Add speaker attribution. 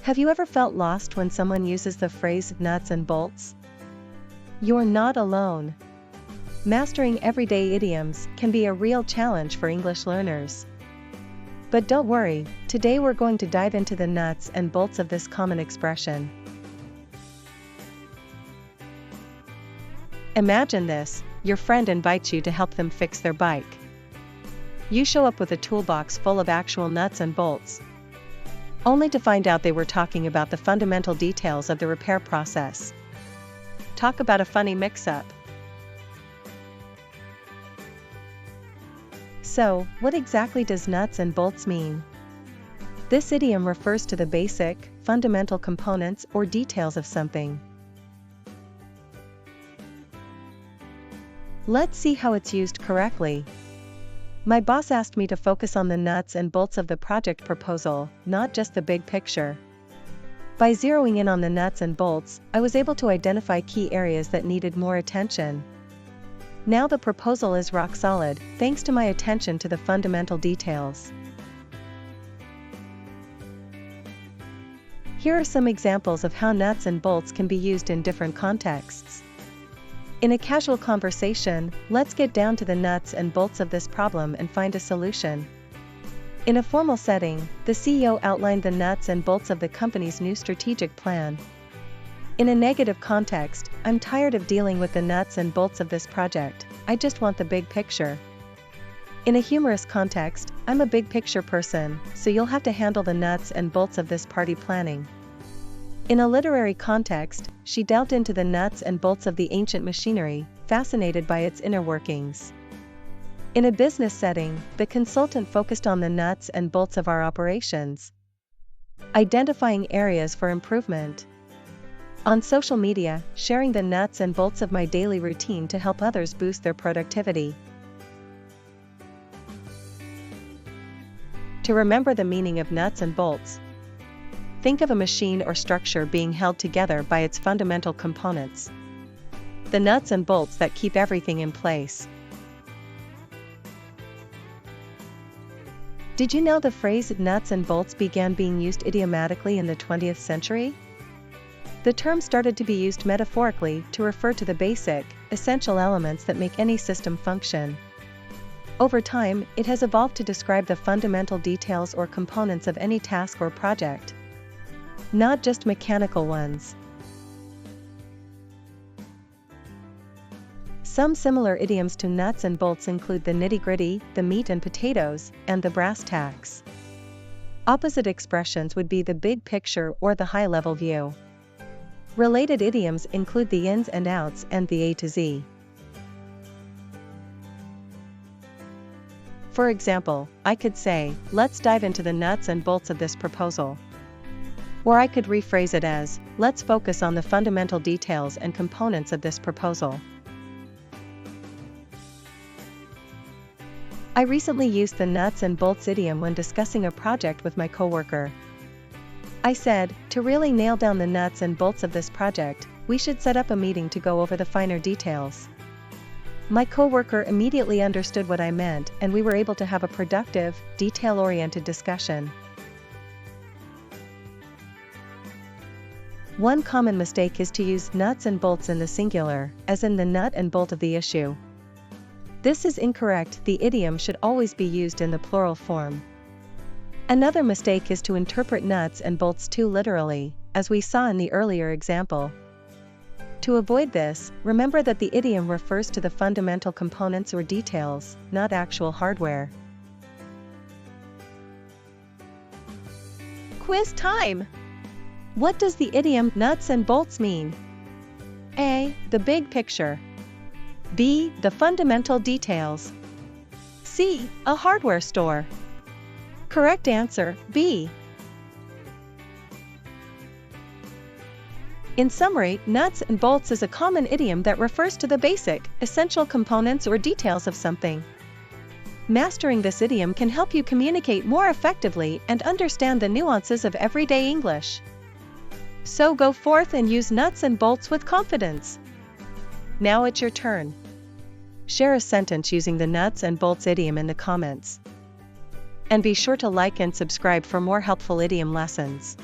Speaker 1: Have you ever felt lost when someone uses the phrase nuts and bolts? You're not alone. Mastering everyday idioms can be a real challenge for English learners. But don't worry, today we're going to dive into the nuts and bolts of this common expression. Imagine this: your friend invites you to help them fix their bike. You show up with a toolbox full of actual nuts and bolts, only to find out they were talking about the fundamental details of the repair process. Talk about a funny mix-up. So, what exactly does nuts and bolts mean? This idiom refers to the basic, fundamental components or details of something. Let's see how it's used correctly. My boss asked me to focus on the nuts and bolts of the project proposal, not just the big picture. By zeroing in on the nuts and bolts, I was able to identify key areas that needed more attention. Now the proposal is rock solid, thanks to my attention to the fundamental details. Here are some examples of how nuts and bolts can be used in different contexts. In a casual conversation, let's get down to the nuts and bolts of this problem and find a solution. In a formal setting, the CEO outlined the nuts and bolts of the company's new strategic plan. In a negative context, I'm tired of dealing with the nuts and bolts of this project, I just want the big picture. In a humorous context, I'm a big picture person, so you'll have to handle the nuts and bolts of this party planning. In a literary context, she delved into the nuts and bolts of the ancient machinery, fascinated by its inner workings. In a business setting, the consultant focused on the nuts and bolts of our operations, identifying areas for improvement. On social media, sharing the nuts and bolts of my daily routine to help others boost their productivity. To remember the meaning of nuts and bolts, think of a machine or structure being held together by its fundamental components, the nuts and bolts that keep everything in place. Did you know the phrase nuts and bolts began being used idiomatically in the 20th century? The term started to be used metaphorically to refer to the basic, essential elements that make any system function. Over time, it has evolved to describe the fundamental details or components of any task or project, not just mechanical ones. Some similar idioms to nuts and bolts include the nitty-gritty, the meat and potatoes, and the brass tacks. Opposite expressions would be the big picture or the high-level view. Related idioms include the ins and outs and the A to Z. For example, I could say, let's dive into the nuts and bolts of this proposal. Or I could rephrase it as, let's focus on the fundamental details and components of this proposal. I recently used the nuts and bolts idiom when discussing a project with my coworker. I said, to really nail down the nuts and bolts of this project, we should set up a meeting to go over the finer details. My coworker immediately understood what I meant, and we were able to have a productive, detail-oriented discussion. One common mistake is to use nuts and bolts in the singular, as in the nut and bolt of the issue. This is incorrect. The idiom should always be used in the plural form. Another mistake is to interpret nuts and bolts too literally, as we saw in the earlier example. To avoid this, remember that the idiom refers to the fundamental components or details, not actual hardware. Quiz time! What does the idiom nuts and bolts mean? A. The big picture. B. The fundamental details. C. A hardware store. Correct answer, B. In summary, nuts and bolts is a common idiom that refers to the basic, essential components or details of something. Mastering this idiom can help you communicate more effectively and understand the nuances of everyday English. So go forth and use nuts and bolts with confidence. Now it's your turn. Share a sentence using the nuts and bolts idiom in the comments. And be sure to like and subscribe for more helpful idiom lessons.